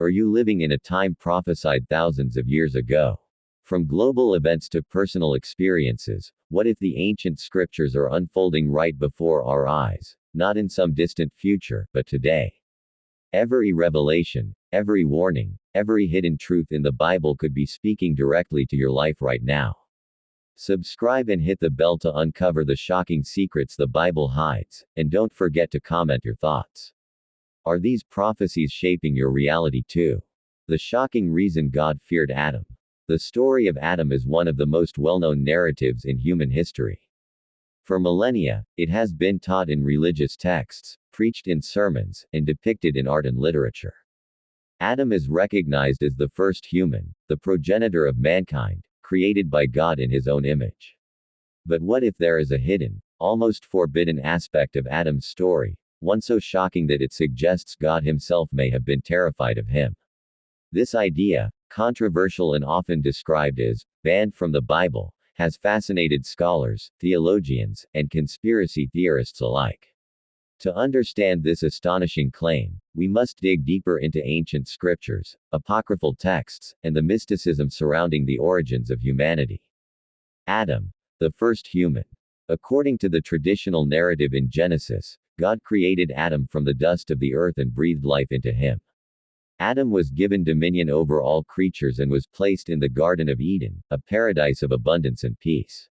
Or are you living in a time prophesied thousands of years ago? From global events to personal experiences, what if the ancient scriptures are unfolding right before our eyes, not in some distant future, but today? Every revelation, every warning, every hidden truth in the Bible could be speaking directly to your life right now. Subscribe and hit the bell to uncover the shocking secrets the Bible hides, and don't forget to comment your thoughts. Are these prophecies shaping your reality too? The shocking reason God feared Adam. The story of Adam is one of the most well-known narratives in human history. For millennia, it has been taught in religious texts, preached in sermons, and depicted in art and literature. Adam is recognized as the first human, the progenitor of mankind, created by God in his own image. But what if there is a hidden, almost forbidden aspect of Adam's story, one so shocking that it suggests God himself may have been terrified of him? This idea, controversial and often described as banned from the Bible, has fascinated scholars, theologians, and conspiracy theorists alike. To understand this astonishing claim, we must dig deeper into ancient scriptures, apocryphal texts, and the mysticism surrounding the origins of humanity. Adam, the first human. According to the traditional narrative in Genesis, God created Adam from the dust of the earth and breathed life into him. Adam was given dominion over all creatures and was placed in the Garden of Eden, a paradise of abundance and peace.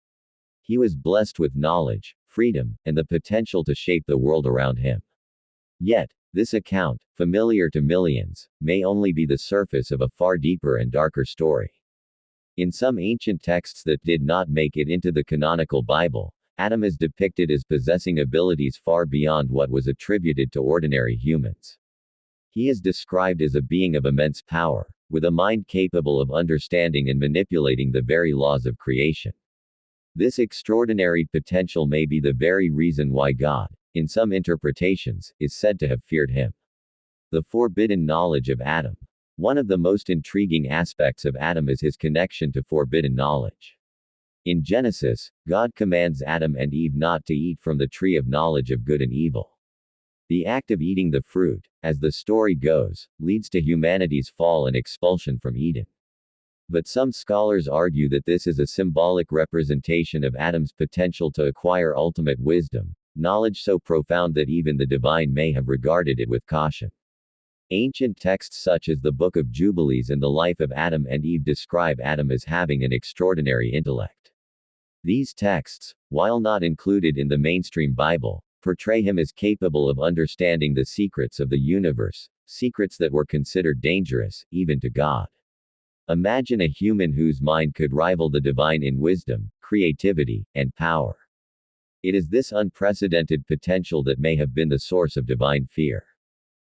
He was blessed with knowledge, freedom, and the potential to shape the world around him. Yet, this account, familiar to millions, may only be the surface of a far deeper and darker story. In some ancient texts that did not make it into the canonical Bible, Adam is depicted as possessing abilities far beyond what was attributed to ordinary humans. He is described as a being of immense power, with a mind capable of understanding and manipulating the very laws of creation. This extraordinary potential may be the very reason why God, in some interpretations, is said to have feared him. The forbidden knowledge of Adam. One of the most intriguing aspects of Adam is his connection to forbidden knowledge. In Genesis, God commands Adam and Eve not to eat from the tree of knowledge of good and evil. The act of eating the fruit, as the story goes, leads to humanity's fall and expulsion from Eden. But some scholars argue that this is a symbolic representation of Adam's potential to acquire ultimate wisdom, knowledge so profound that even the divine may have regarded it with caution. Ancient texts such as the Book of Jubilees and the life of Adam and Eve describe Adam as having an extraordinary intellect. These texts, while not included in the mainstream Bible, portray him as capable of understanding the secrets of the universe, secrets that were considered dangerous, even to God. Imagine a human whose mind could rival the divine in wisdom, creativity, and power. It is this unprecedented potential that may have been the source of divine fear.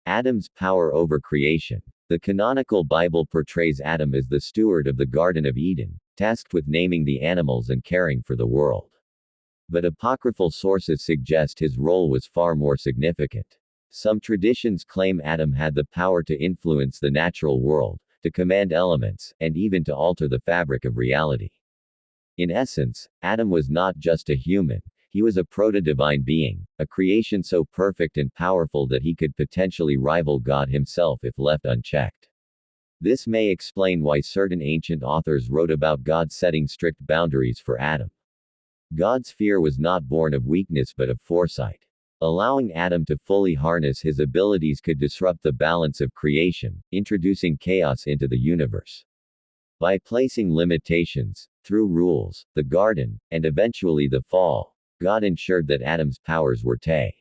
Adam's power over creation. The canonical Bible portrays Adam as the steward of the Garden of Eden, tasked with naming the animals and caring for the world. But apocryphal sources suggest his role was far more significant. Some traditions claim Adam had the power to influence the natural world, to command elements, and even to alter the fabric of reality. In essence, Adam was not just a human, he was a proto-divine being, a creation so perfect and powerful that he could potentially rival God himself if left unchecked. This may explain why certain ancient authors wrote about God setting strict boundaries for Adam. God's fear was not born of weakness but of foresight. Allowing Adam to fully harness his abilities could disrupt the balance of creation, introducing chaos into the universe. By placing limitations, through rules, the garden, and eventually the fall, God ensured that Adam's powers were read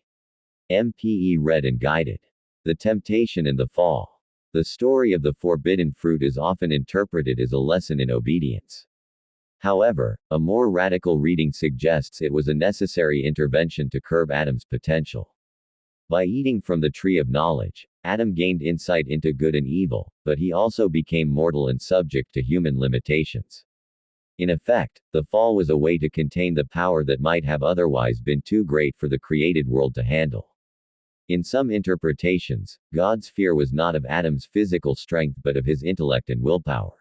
and guided. The temptation and the fall. The story of the forbidden fruit is often interpreted as a lesson in obedience. However, a more radical reading suggests it was a necessary intervention to curb Adam's potential. By eating from the tree of knowledge, Adam gained insight into good and evil, but he also became mortal and subject to human limitations. In effect, the fall was a way to contain the power that might have otherwise been too great for the created world to handle. In some interpretations, God's fear was not of Adam's physical strength but of his intellect and willpower.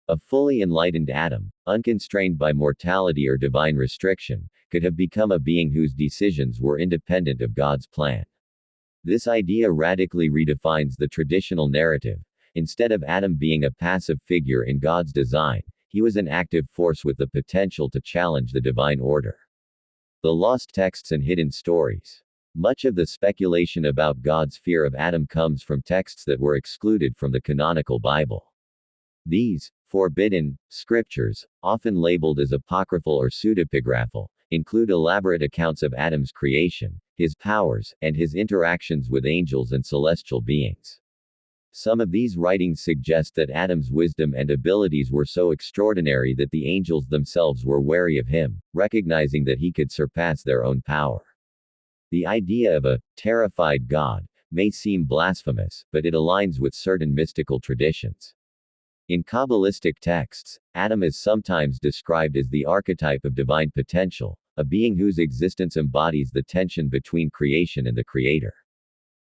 A fully enlightened Adam, unconstrained by mortality or divine restriction, could have become a being whose decisions were independent of God's plan. This idea radically redefines the traditional narrative. Instead of Adam being a passive figure in God's design, he was an active force with the potential to challenge the divine order. The lost texts and hidden stories. Much of the speculation about God's fear of Adam comes from texts that were excluded from the canonical Bible. These forbidden scriptures, often labeled as apocryphal or pseudepigraphal, include elaborate accounts of Adam's creation, his powers, and his interactions with angels and celestial beings. Some of these writings suggest that Adam's wisdom and abilities were so extraordinary that the angels themselves were wary of him, recognizing that he could surpass their own power. The idea of a terrified God may seem blasphemous, but it aligns with certain mystical traditions. In Kabbalistic texts, Adam is sometimes described as the archetype of divine potential, a being whose existence embodies the tension between creation and the Creator.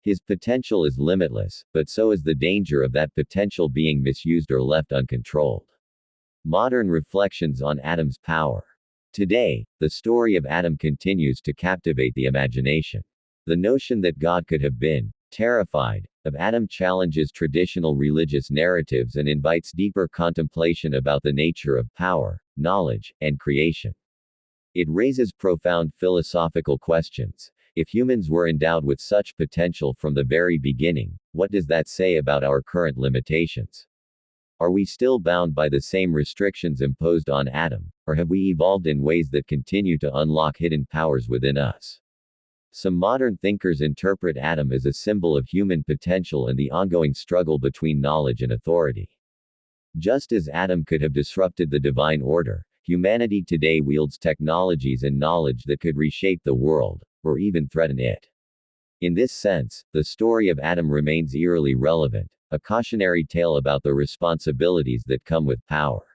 His potential is limitless, but so is the danger of that potential being misused or left uncontrolled. Modern reflections on Adam's power. Today, the story of Adam continues to captivate the imagination. The notion that God could have been terrified of Adam challenges traditional religious narratives and invites deeper contemplation about the nature of power, knowledge, and creation. It raises profound philosophical questions. If humans were endowed with such potential from the very beginning, what does that say about our current limitations? Are we still bound by the same restrictions imposed on Adam, or have we evolved in ways that continue to unlock hidden powers within us? Some modern thinkers interpret Adam as a symbol of human potential and the ongoing struggle between knowledge and authority. Just as Adam could have disrupted the divine order, humanity today wields technologies and knowledge that could reshape the world, or even threaten it. In this sense, the story of Adam remains eerily relevant, a cautionary tale about the responsibilities that come with power.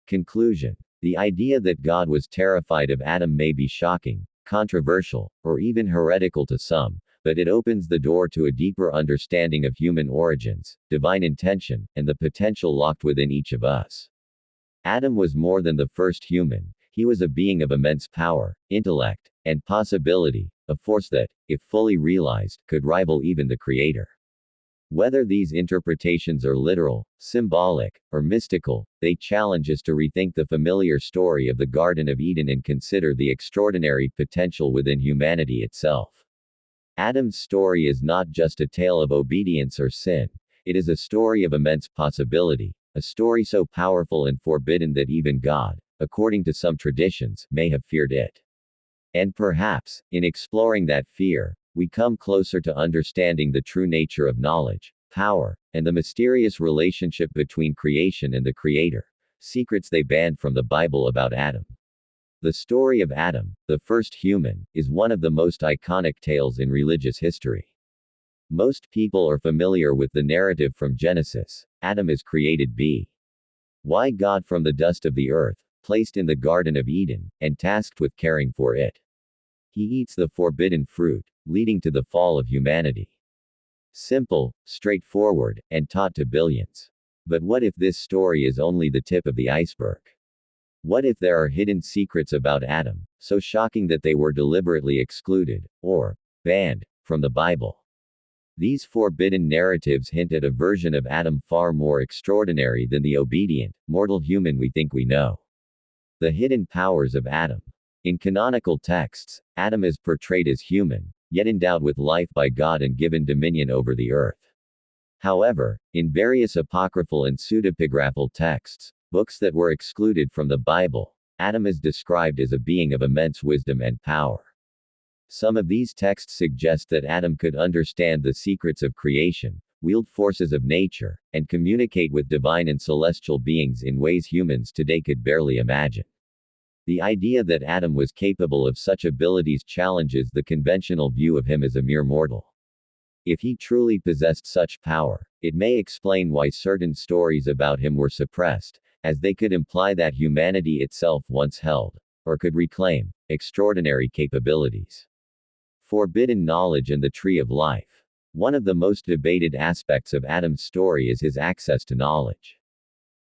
Conclusion. The idea that God was terrified of Adam may be shocking, controversial, or even heretical to some, but it opens the door to a deeper understanding of human origins, divine intention, and the potential locked within each of us. Adam was more than the first human. He was a being of immense power, intellect, and possibility, a force that, if fully realized, could rival even the Creator. Whether these interpretations are literal, symbolic, or mystical, they challenge us to rethink the familiar story of the Garden of Eden and consider the extraordinary potential within humanity itself. Adam's story is not just a tale of obedience or sin, it is a story of immense possibility, a story so powerful and forbidden that even God, according to some traditions, may have feared it. And perhaps, in exploring that fear, we come closer to understanding the true nature of knowledge, power, and the mysterious relationship between creation and the Creator, secrets they banned from the Bible about Adam. The story of Adam, the first human, is one of the most iconic tales in religious history. Most people are familiar with the narrative from Genesis. Adam is created by God from the dust of the earth, placed in the Garden of Eden, and tasked with caring for it. He eats the forbidden fruit, leading to the fall of humanity. Simple, straightforward, and taught to billions. But what if this story is only the tip of the iceberg? What if there are hidden secrets about Adam, so shocking that they were deliberately excluded, or banned, from the Bible? These forbidden narratives hint at a version of Adam far more extraordinary than the obedient, mortal human we think we know. The hidden powers of Adam. In canonical texts, Adam is portrayed as human, yet endowed with life by God and given dominion over the earth. However, in various apocryphal and pseudepigraphal texts, books that were excluded from the Bible, Adam is described as a being of immense wisdom and power. Some of these texts suggest that Adam could understand the secrets of creation, wield forces of nature, and communicate with divine and celestial beings in ways humans today could barely imagine. The idea that Adam was capable of such abilities challenges the conventional view of him as a mere mortal. If he truly possessed such power, it may explain why certain stories about him were suppressed, as they could imply that humanity itself once held, or could reclaim, extraordinary capabilities. Forbidden knowledge and the tree of life. One of the most debated aspects of Adam's story is his access to knowledge.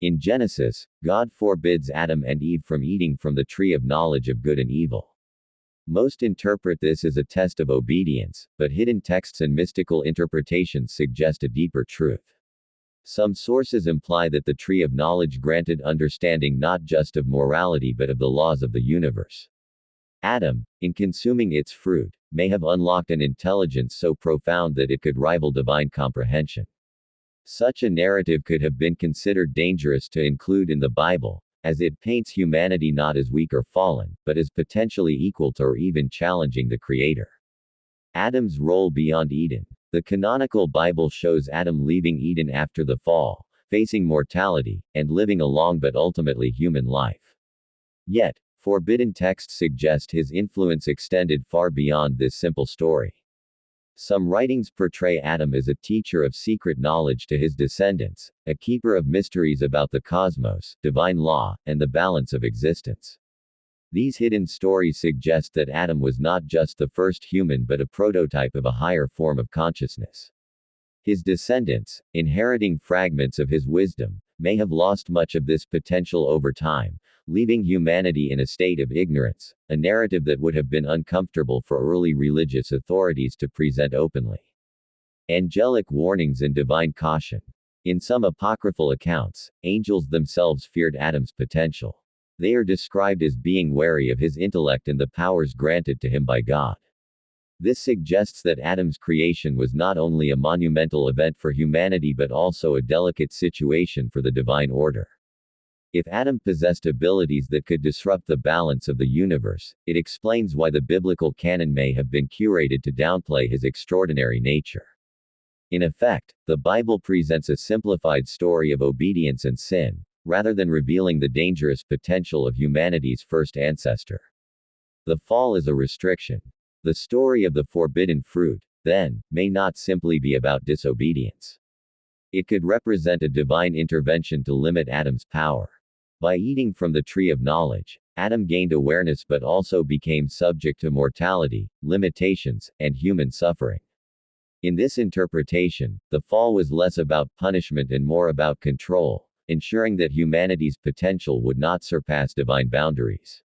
In Genesis, God forbids Adam and Eve from eating from the tree of knowledge of good and evil. Most interpret this as a test of obedience, but hidden texts and mystical interpretations suggest a deeper truth. Some sources imply that the tree of knowledge granted understanding not just of morality but of the laws of the universe. Adam, in consuming its fruit, may have unlocked an intelligence so profound that it could rival divine comprehension. Such a narrative could have been considered dangerous to include in the Bible, as it paints humanity not as weak or fallen, but as potentially equal to or even challenging the Creator. Adam's role beyond Eden. The canonical Bible shows Adam leaving Eden after the fall, facing mortality, and living a long but ultimately human life. Yet, forbidden texts suggest his influence extended far beyond this simple story. Some writings portray Adam as a teacher of secret knowledge to his descendants, a keeper of mysteries about the cosmos, divine law, and the balance of existence. These hidden stories suggest that Adam was not just the first human but a prototype of a higher form of consciousness. His descendants, inheriting fragments of his wisdom, may have lost much of this potential over time, leaving humanity in a state of ignorance, a narrative that would have been uncomfortable for early religious authorities to present openly. Angelic warnings and divine caution. In some apocryphal accounts, angels themselves feared Adam's potential. They are described as being wary of his intellect and the powers granted to him by God. This suggests that Adam's creation was not only a monumental event for humanity but also a delicate situation for the divine order. If Adam possessed abilities that could disrupt the balance of the universe, it explains why the biblical canon may have been curated to downplay his extraordinary nature. In effect, the Bible presents a simplified story of obedience and sin, rather than revealing the dangerous potential of humanity's first ancestor. The fall is a restriction. The story of the forbidden fruit, then, may not simply be about disobedience. It could represent a divine intervention to limit Adam's power. By eating from the tree of knowledge, Adam gained awareness but also became subject to mortality, limitations, and human suffering. In this interpretation, the fall was less about punishment and more about control, ensuring that humanity's potential would not surpass divine boundaries.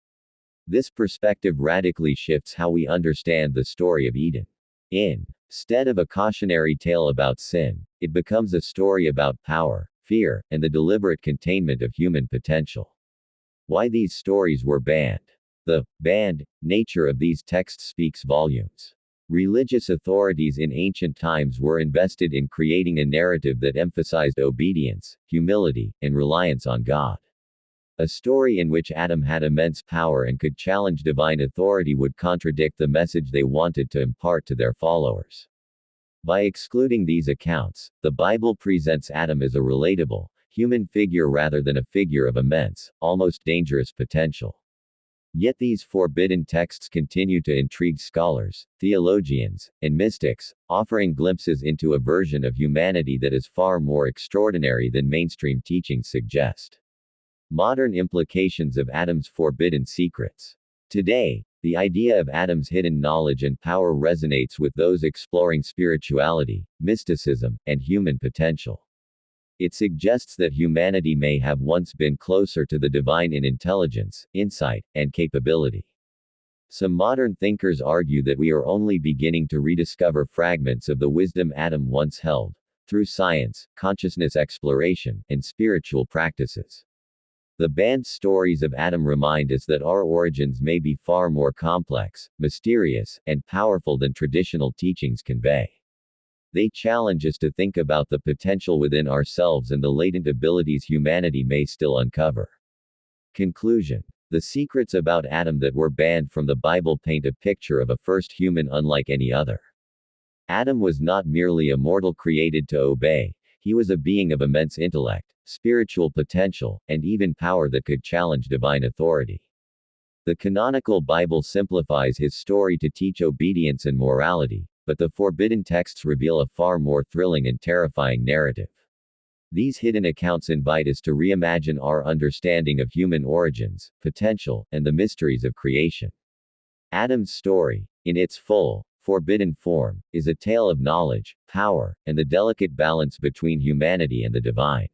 This perspective radically shifts how we understand the story of Eden. Instead of a cautionary tale about sin, it becomes a story about power, fear, and the deliberate containment of human potential. Why these stories were banned. The banned nature of these texts speaks volumes. Religious authorities in ancient times were invested in creating a narrative that emphasized obedience, humility, and reliance on God. A story in which Adam had immense power and could challenge divine authority would contradict the message they wanted to impart to their followers. By excluding these accounts, the Bible presents Adam as a relatable, human figure rather than a figure of immense, almost dangerous potential. Yet these forbidden texts continue to intrigue scholars, theologians, and mystics, offering glimpses into a version of humanity that is far more extraordinary than mainstream teachings suggest. Modern implications of Adam's forbidden secrets. Today, the idea of Adam's hidden knowledge and power resonates with those exploring spirituality, mysticism, and human potential. It suggests that humanity may have once been closer to the divine in intelligence, insight, and capability. Some modern thinkers argue that we are only beginning to rediscover fragments of the wisdom Adam once held, through science, consciousness exploration, and spiritual practices. The banned stories of Adam remind us that our origins may be far more complex, mysterious, and powerful than traditional teachings convey. They challenge us to think about the potential within ourselves and the latent abilities humanity may still uncover. Conclusion. The secrets about Adam that were banned from the Bible paint a picture of a first human unlike any other. Adam was not merely a mortal created to obey, he was a being of immense intellect, spiritual potential, and even power that could challenge divine authority. The canonical Bible simplifies his story to teach obedience and morality, but the forbidden texts reveal a far more thrilling and terrifying narrative. These hidden accounts invite us to reimagine our understanding of human origins, potential, and the mysteries of creation. Adam's story, in its full, forbidden form, is a tale of knowledge, power, and the delicate balance between humanity and the divine.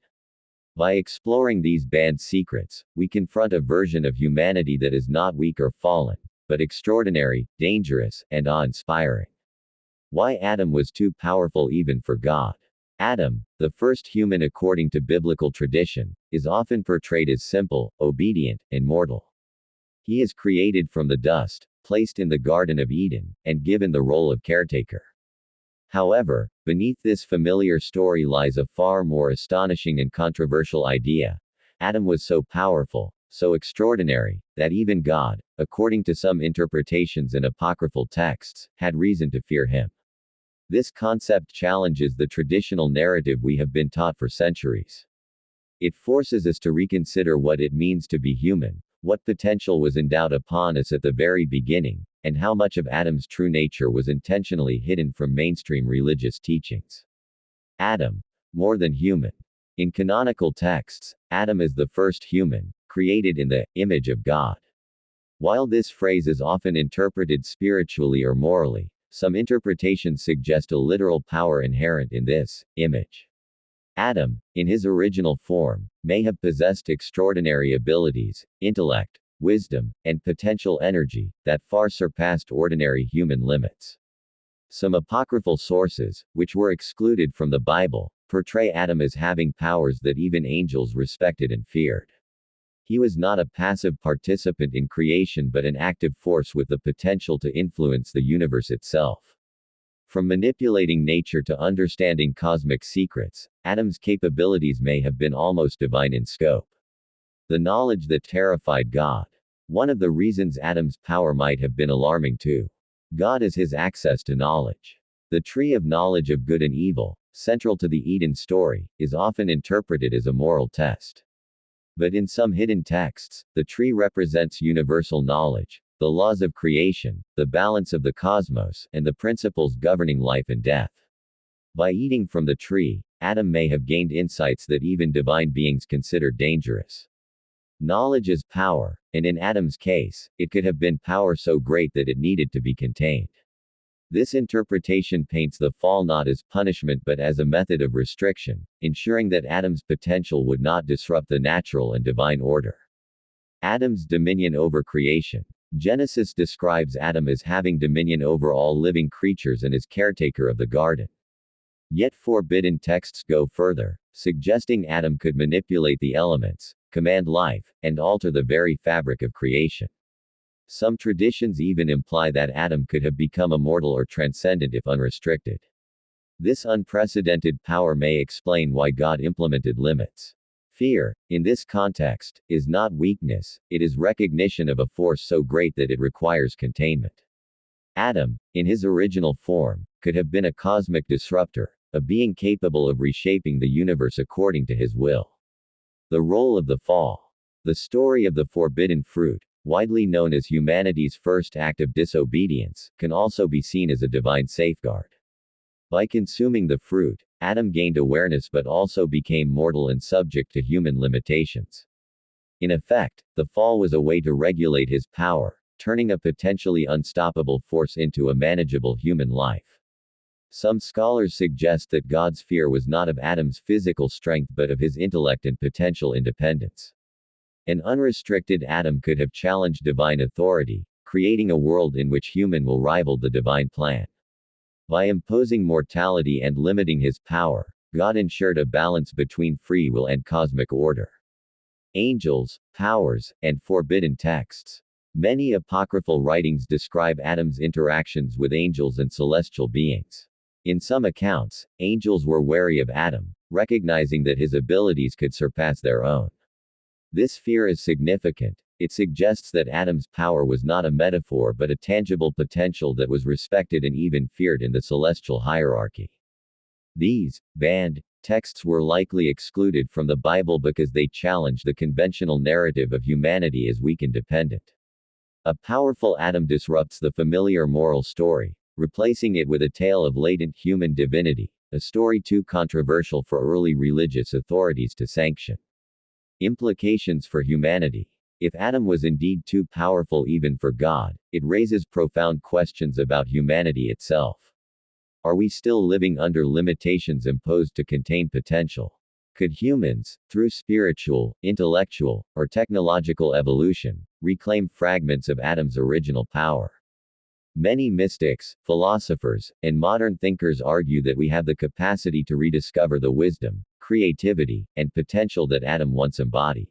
By exploring these banned secrets, we confront a version of humanity that is not weak or fallen, but extraordinary, dangerous, and awe-inspiring. Why Adam was too powerful even for God. Adam, the first human according to biblical tradition, is often portrayed as simple, obedient, and mortal. He is created from the dust, placed in the Garden of Eden, and given the role of caretaker. However, beneath this familiar story lies a far more astonishing and controversial idea. Adam was so powerful, so extraordinary, that even God, according to some interpretations and apocryphal texts, had reason to fear him. This concept challenges the traditional narrative we have been taught for centuries. It forces us to reconsider what it means to be human, what potential was endowed upon us at the very beginning, and how much of Adam's true nature was intentionally hidden from mainstream religious teachings. Adam, more than human. In canonical texts, Adam is the first human, created in the image of God. While this phrase is often interpreted spiritually or morally, some interpretations suggest a literal power inherent in this image. Adam, in his original form, may have possessed extraordinary abilities, intellect, wisdom, and potential energy that far surpassed ordinary human limits. Some apocryphal sources, which were excluded from the Bible, portray Adam as having powers that even angels respected and feared. He was not a passive participant in creation but an active force with the potential to influence the universe itself. From manipulating nature to understanding cosmic secrets, Adam's capabilities may have been almost divine in scope. The knowledge that terrified God. One of the reasons Adam's power might have been alarming to God is his access to knowledge. The tree of knowledge of good and evil, central to the Eden story, is often interpreted as a moral test. But in some hidden texts, the tree represents universal knowledge, the laws of creation, the balance of the cosmos, and the principles governing life and death. By eating from the tree, Adam may have gained insights that even divine beings considered dangerous. Knowledge is power, and in Adam's case, it could have been power so great that it needed to be contained. This interpretation paints the fall not as punishment but as a method of restriction, ensuring that Adam's potential would not disrupt the natural and divine order. Adam's dominion over creation. Genesis describes Adam as having dominion over all living creatures and as caretaker of the garden. Yet forbidden texts go further, suggesting Adam could manipulate the elements, command life, and alter the very fabric of creation. Some traditions even imply that Adam could have become immortal or transcendent if unrestricted. This unprecedented power may explain why God implemented limits. Fear, in this context, is not weakness, it is recognition of a force so great that it requires containment. Adam, in his original form, could have been a cosmic disruptor, a being capable of reshaping the universe according to his will. The role of the fall. The story of the forbidden fruit, widely known as humanity's first act of disobedience, can also be seen as a divine safeguard. By consuming the fruit, Adam gained awareness but also became mortal and subject to human limitations. In effect, the fall was a way to regulate his power, turning a potentially unstoppable force into a manageable human life. Some scholars suggest that God's fear was not of Adam's physical strength but of his intellect and potential independence. An unrestricted Adam could have challenged divine authority, creating a world in which human will rival the divine plan. By imposing mortality and limiting his power, God ensured a balance between free will and cosmic order. Angels, powers, and forbidden texts. Many apocryphal writings describe Adam's interactions with angels and celestial beings. In some accounts, angels were wary of Adam, recognizing that his abilities could surpass their own. This fear is significant. It suggests that Adam's power was not a metaphor but a tangible potential that was respected and even feared in the celestial hierarchy. These banned texts were likely excluded from the Bible because they challenged the conventional narrative of humanity as weak and dependent. A powerful Adam disrupts the familiar moral story, replacing it with a tale of latent human divinity, a story too controversial for early religious authorities to sanction. Implications for humanity. If Adam was indeed too powerful even for God, it raises profound questions about humanity itself. Are we still living under limitations imposed to contain potential? Could humans, through spiritual, intellectual, or technological evolution, reclaim fragments of Adam's original power? Many mystics, philosophers, and modern thinkers argue that we have the capacity to rediscover the wisdom, creativity, and potential that Adam once embodied.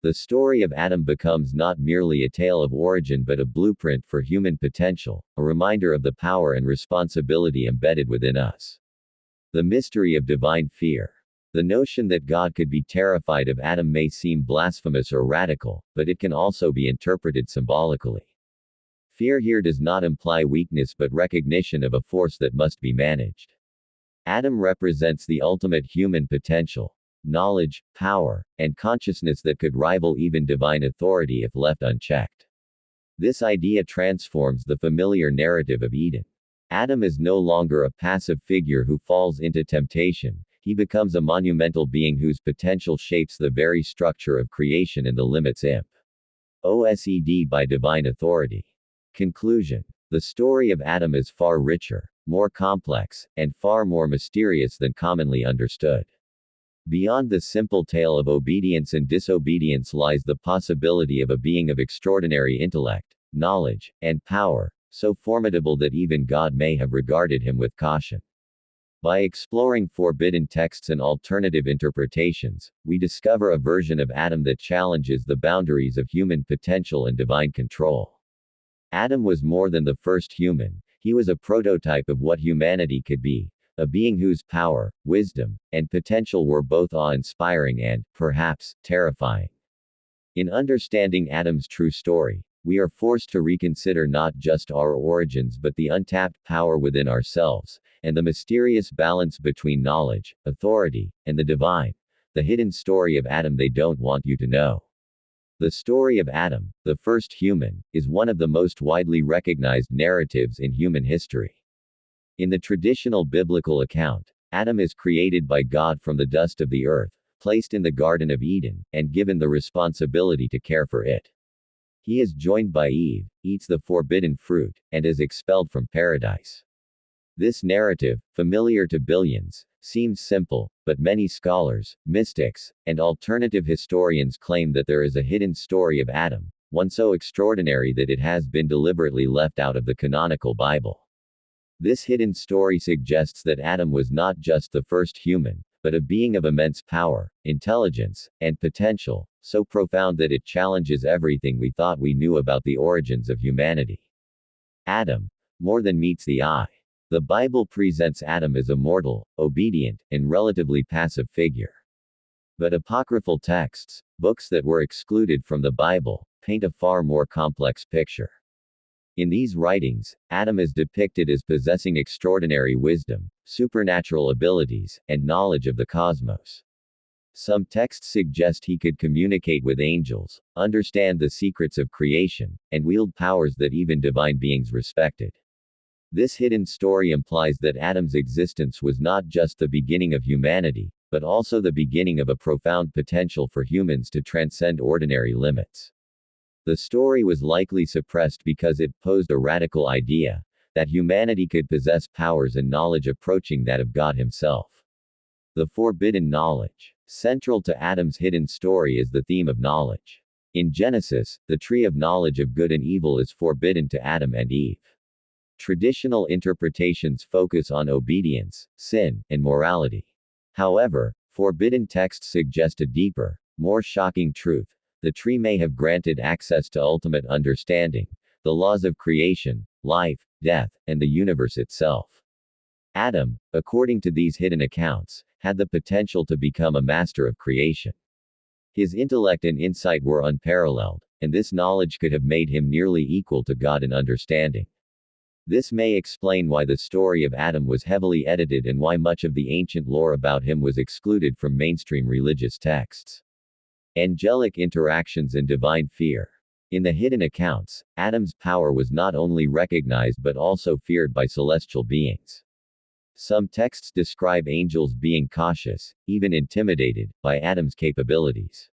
The story of Adam becomes not merely a tale of origin but a blueprint for human potential, a reminder of the power and responsibility embedded within us. The mystery of divine fear. The notion that God could be terrified of Adam may seem blasphemous or radical, but it can also be interpreted symbolically. Fear here does not imply weakness but recognition of a force that must be managed. Adam represents the ultimate human potential, knowledge, power, and consciousness that could rival even divine authority if left unchecked. This idea transforms the familiar narrative of Eden. Adam is no longer a passive figure who falls into temptation, he becomes a monumental being whose potential shapes the very structure of creation and the limits imposed by divine authority. Conclusion. The story of Adam is far richer, more complex, and far more mysterious than commonly understood. Beyond the simple tale of obedience and disobedience lies the possibility of a being of extraordinary intellect, knowledge, and power, so formidable that even God may have regarded him with caution. By exploring forbidden texts and alternative interpretations, we discover a version of Adam that challenges the boundaries of human potential and divine control. Adam was more than the first human, he was a prototype of what humanity could be, a being whose power, wisdom, and potential were both awe-inspiring and, perhaps, terrifying. In understanding Adam's true story, we are forced to reconsider not just our origins but the untapped power within ourselves, and the mysterious balance between knowledge, authority, and the divine, the hidden story of Adam they don't want you to know. The story of Adam, the first human, is one of the most widely recognized narratives in human history. In the traditional biblical account, Adam is created by God from the dust of the earth, placed in the Garden of Eden, and given the responsibility to care for it. He is joined by Eve, eats the forbidden fruit, and is expelled from paradise. This narrative, familiar to billions, seems simple, but many scholars, mystics, and alternative historians claim that there is a hidden story of Adam, one so extraordinary that it has been deliberately left out of the canonical Bible. This hidden story suggests that Adam was not just the first human, but a being of immense power, intelligence, and potential, so profound that it challenges everything we thought we knew about the origins of humanity. Adam, more than meets the eye. The Bible presents Adam as a mortal, obedient, and relatively passive figure. But apocryphal texts, books that were excluded from the Bible, paint a far more complex picture. In these writings, Adam is depicted as possessing extraordinary wisdom, supernatural abilities, and knowledge of the cosmos. Some texts suggest he could communicate with angels, understand the secrets of creation, and wield powers that even divine beings respected. This hidden story implies that Adam's existence was not just the beginning of humanity, but also the beginning of a profound potential for humans to transcend ordinary limits. The story was likely suppressed because it posed a radical idea, that humanity could possess powers and knowledge approaching that of God himself. The forbidden knowledge. Central to Adam's hidden story is the theme of knowledge. In Genesis, the tree of knowledge of good and evil is forbidden to Adam and Eve. Traditional interpretations focus on obedience, sin, and morality. However, forbidden texts suggest a deeper, more shocking truth. The tree may have granted access to ultimate understanding, the laws of creation, life, death, and the universe itself. Adam, according to these hidden accounts, had the potential to become a master of creation. His intellect and insight were unparalleled, and this knowledge could have made him nearly equal to God in understanding. This may explain why the story of Adam was heavily edited and why much of the ancient lore about him was excluded from mainstream religious texts. Angelic interactions and divine fear. In the hidden accounts, Adam's power was not only recognized but also feared by celestial beings. Some texts describe angels being cautious, even intimidated, by Adam's capabilities.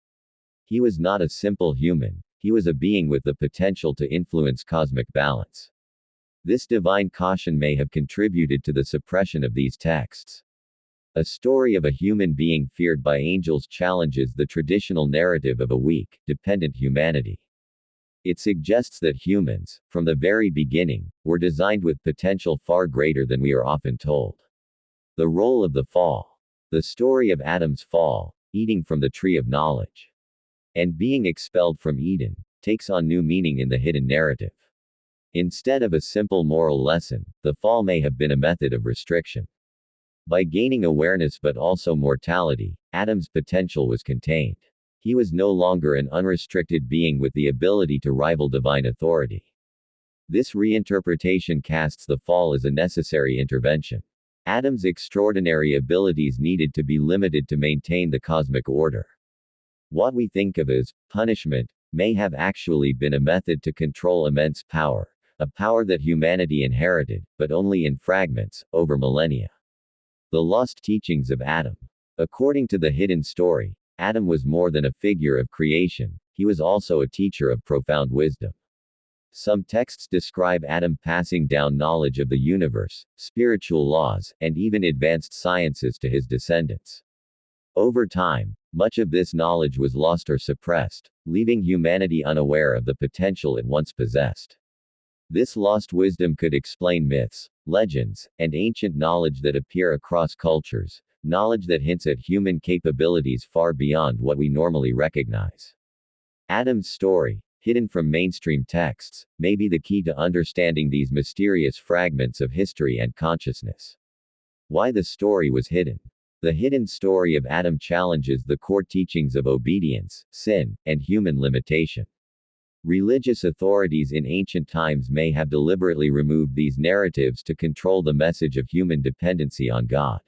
He was not a simple human, he was a being with the potential to influence cosmic balance. This divine caution may have contributed to the suppression of these texts. A story of a human being feared by angels challenges the traditional narrative of a weak, dependent humanity. It suggests that humans, from the very beginning, were designed with potential far greater than we are often told. The role of the fall. The story of Adam's fall, eating from the tree of knowledge, and being expelled from Eden, takes on new meaning in the hidden narrative. Instead of a simple moral lesson, the fall may have been a method of restriction. By gaining awareness but also mortality, Adam's potential was contained. He was no longer an unrestricted being with the ability to rival divine authority. This reinterpretation casts the fall as a necessary intervention. Adam's extraordinary abilities needed to be limited to maintain the cosmic order. What we think of as punishment may have actually been a method to control immense power, a power that humanity inherited, but only in fragments, over millennia. The lost teachings of Adam. According to the hidden story, Adam was more than a figure of creation, he was also a teacher of profound wisdom. Some texts describe Adam passing down knowledge of the universe, spiritual laws, and even advanced sciences to his descendants. Over time, much of this knowledge was lost or suppressed, leaving humanity unaware of the potential it once possessed. This lost wisdom could explain myths, legends, and ancient knowledge that appear across cultures, knowledge that hints at human capabilities far beyond what we normally recognize. Adam's story, hidden from mainstream texts, may be the key to understanding these mysterious fragments of history and consciousness. Why the story was hidden. The hidden story of Adam challenges the core teachings of obedience, sin, and human limitation. Religious authorities in ancient times may have deliberately removed these narratives to control the message of human dependency on God.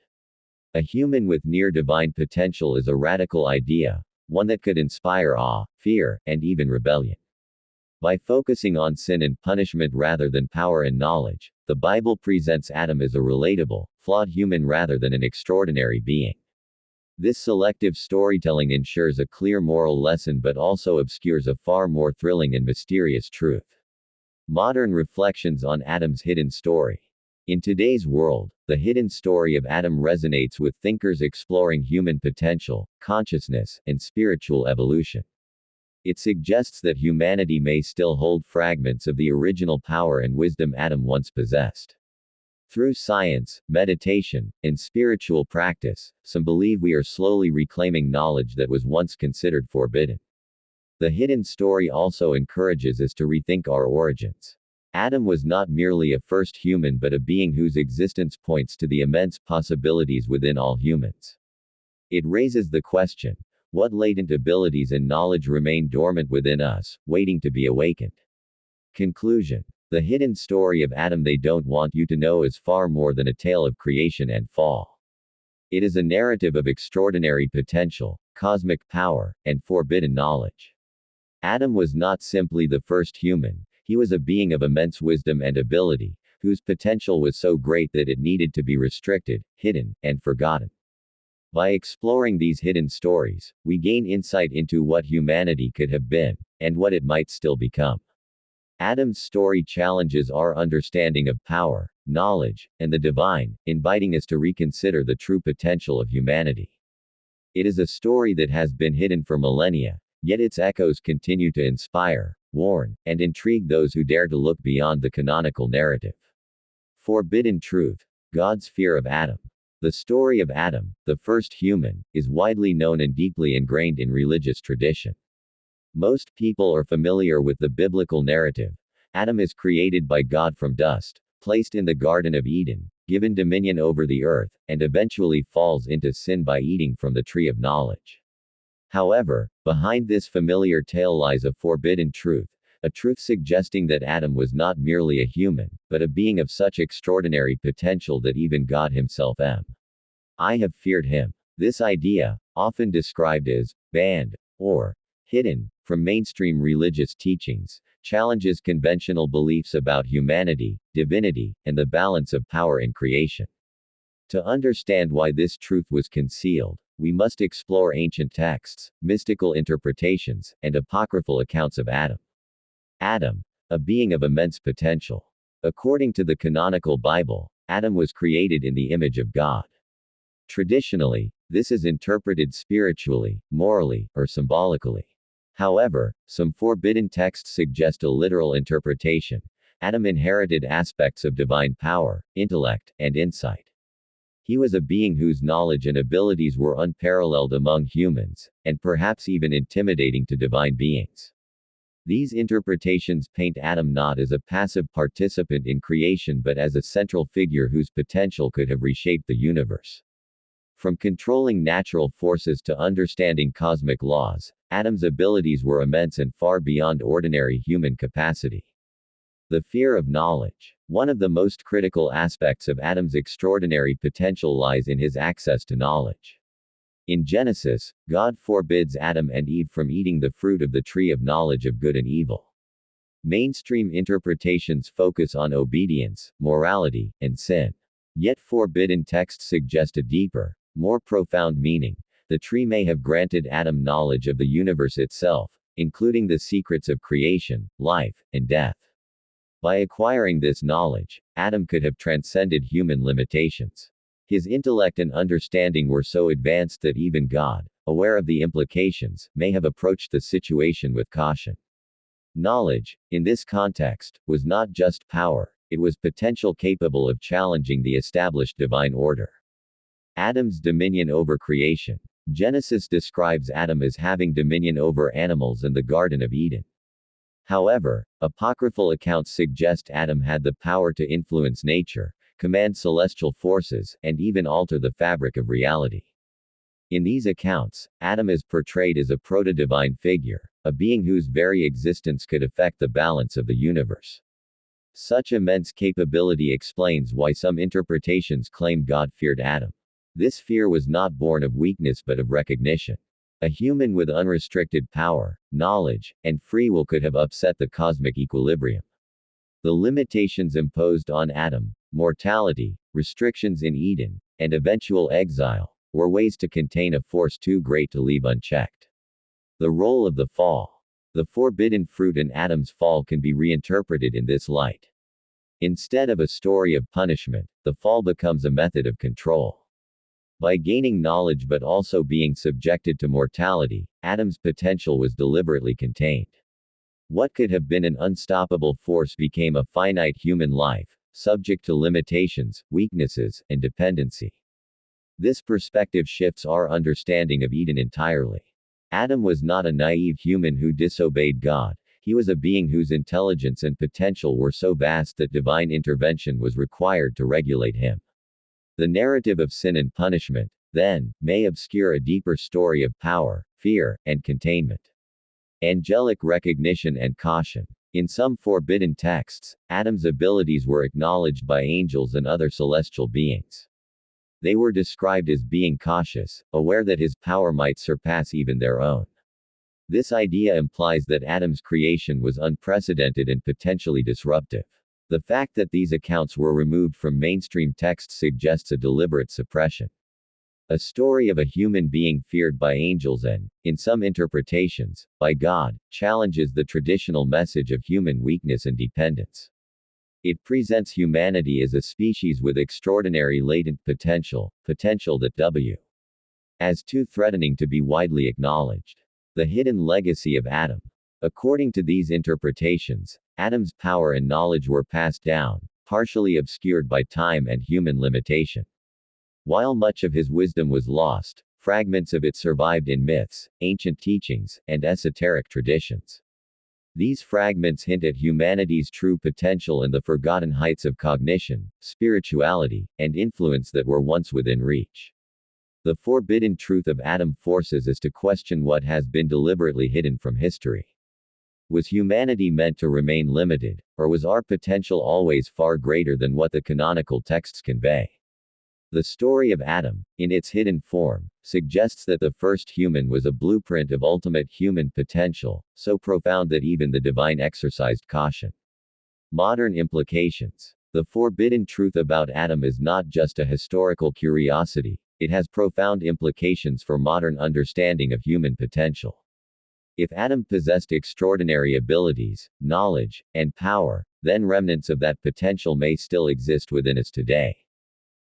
A human with near-divine potential is a radical idea, one that could inspire awe, fear, and even rebellion. By focusing on sin and punishment rather than power and knowledge, the Bible presents Adam as a relatable, flawed human rather than an extraordinary being. This selective storytelling ensures a clear moral lesson but also obscures a far more thrilling and mysterious truth. Modern reflections on Adam's hidden story. In today's world, the hidden story of Adam resonates with thinkers exploring human potential, consciousness, and spiritual evolution. It suggests that humanity may still hold fragments of the original power and wisdom Adam once possessed. Through science, meditation, and spiritual practice, some believe we are slowly reclaiming knowledge that was once considered forbidden. The hidden story also encourages us to rethink our origins. Adam was not merely a first human but a being whose existence points to the immense possibilities within all humans. It raises the question, what latent abilities and knowledge remain dormant within us, waiting to be awakened? Conclusion. The hidden story of Adam they don't want you to know is far more than a tale of creation and fall. It is a narrative of extraordinary potential, cosmic power, and forbidden knowledge. Adam was not simply the first human, he was a being of immense wisdom and ability, whose potential was so great that it needed to be restricted, hidden, and forgotten. By exploring these hidden stories, we gain insight into what humanity could have been, and what it might still become. Adam's story challenges our understanding of power, knowledge, and the divine, inviting us to reconsider the true potential of humanity. It is a story that has been hidden for millennia, yet its echoes continue to inspire, warn, and intrigue those who dare to look beyond the canonical narrative. Forbidden truth. God's fear of Adam. The story of Adam, the first human, is widely known and deeply ingrained in religious tradition. Most people are familiar with the biblical narrative. Adam is created by God from dust, placed in the Garden of Eden, given dominion over the earth, and eventually falls into sin by eating from the tree of knowledge. However, behind this familiar tale lies a forbidden truth, a truth suggesting that Adam was not merely a human, but a being of such extraordinary potential that even God himself I have feared him. This idea, often described as banned or hidden from mainstream religious teachings, challenges conventional beliefs about humanity, divinity, and the balance of power in creation. To understand why this truth was concealed, we must explore ancient texts, mystical interpretations, and apocryphal accounts of Adam. Adam, a being of immense potential. According to the canonical Bible, Adam was created in the image of God. Traditionally, this is interpreted spiritually, morally, or symbolically. However, some forbidden texts suggest a literal interpretation. Adam inherited aspects of divine power, intellect, and insight. He was a being whose knowledge and abilities were unparalleled among humans, and perhaps even intimidating to divine beings. These interpretations paint Adam not as a passive participant in creation but as a central figure whose potential could have reshaped the universe. From controlling natural forces to understanding cosmic laws, Adam's abilities were immense and far beyond ordinary human capacity. The fear of knowledge. One of the most critical aspects of Adam's extraordinary potential lies in his access to knowledge. In Genesis, God forbids Adam and Eve from eating the fruit of the tree of knowledge of good and evil. Mainstream interpretations focus on obedience, morality, and sin. Yet forbidden texts suggest a deeper, more profound meaning. The tree may have granted Adam knowledge of the universe itself, including the secrets of creation, life, and death. By acquiring this knowledge, Adam could have transcended human limitations. His intellect and understanding were so advanced that even God, aware of the implications, may have approached the situation with caution. Knowledge, in this context, was not just power, it was potential capable of challenging the established divine order. Adam's dominion over creation. Genesis describes Adam as having dominion over animals in the Garden of Eden. However, apocryphal accounts suggest Adam had the power to influence nature, command celestial forces, and even alter the fabric of reality. In these accounts, Adam is portrayed as a proto-divine figure, a being whose very existence could affect the balance of the universe. Such immense capability explains why some interpretations claim God feared Adam. This fear was not born of weakness but of recognition. A human with unrestricted power, knowledge, and free will could have upset the cosmic equilibrium. The limitations imposed on Adam, mortality, restrictions in Eden, and eventual exile, were ways to contain a force too great to leave unchecked. The role of the fall. The forbidden fruit in Adam's fall can be reinterpreted in this light. Instead of a story of punishment, the fall becomes a method of control. By gaining knowledge but also being subjected to mortality, Adam's potential was deliberately contained. What could have been an unstoppable force became a finite human life, subject to limitations, weaknesses, and dependency. This perspective shifts our understanding of Eden entirely. Adam was not a naive human who disobeyed God, he was a being whose intelligence and potential were so vast that divine intervention was required to regulate him. The narrative of sin and punishment, then, may obscure a deeper story of power, fear, and containment. Angelic recognition and caution. In some forbidden texts, Adam's abilities were acknowledged by angels and other celestial beings. They were described as being cautious, aware that his power might surpass even their own. This idea implies that Adam's creation was unprecedented and potentially disruptive. The fact that these accounts were removed from mainstream texts suggests a deliberate suppression. A story of a human being feared by angels and, in some interpretations, by God, challenges the traditional message of human weakness and dependence. It presents humanity as a species with extraordinary latent potential that w. as too threatening to be widely acknowledged. The hidden legacy of Adam. According to these interpretations, Adam's power and knowledge were passed down, partially obscured by time and human limitation. While much of his wisdom was lost, fragments of it survived in myths, ancient teachings, and esoteric traditions. These fragments hint at humanity's true potential and the forgotten heights of cognition, spirituality, and influence that were once within reach. The forbidden truth of Adam forces us to question what has been deliberately hidden from history. Was humanity meant to remain limited, or was our potential always far greater than what the canonical texts convey? The story of Adam, in its hidden form, suggests that the first human was a blueprint of ultimate human potential, so profound that even the divine exercised caution. Modern implications. The forbidden truth about Adam is not just a historical curiosity, it has profound implications for modern understanding of human potential. If Adam possessed extraordinary abilities, knowledge, and power, then remnants of that potential may still exist within us today.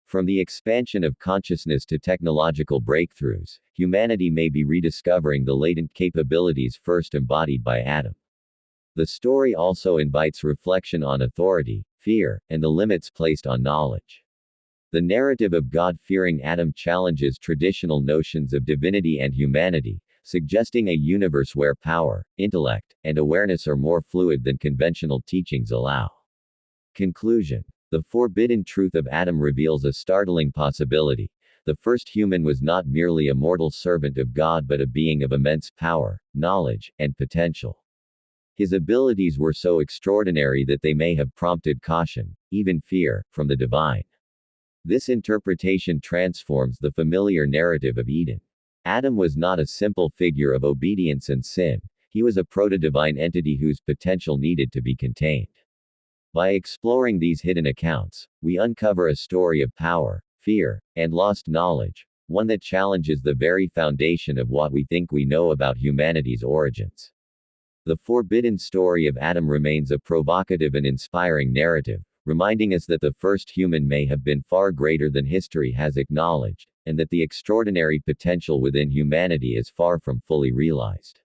From the expansion of consciousness to technological breakthroughs, humanity may be rediscovering the latent capabilities first embodied by Adam. The story also invites reflection on authority, fear, and the limits placed on knowledge. The narrative of God-fearing Adam challenges traditional notions of divinity and humanity, suggesting a universe where power, intellect, and awareness are more fluid than conventional teachings allow. Conclusion. The forbidden truth of Adam reveals a startling possibility. The first human was not merely a mortal servant of God but a being of immense power, knowledge, and potential. His abilities were so extraordinary that they may have prompted caution, even fear, from the divine. This interpretation transforms the familiar narrative of Eden. Adam was not a simple figure of obedience and sin, he was a proto-divine entity whose potential needed to be contained. By exploring these hidden accounts, we uncover a story of power, fear, and lost knowledge, one that challenges the very foundation of what we think we know about humanity's origins. The forbidden story of Adam remains a provocative and inspiring narrative, reminding us that the first human may have been far greater than history has acknowledged, and that the extraordinary potential within humanity is far from fully realized.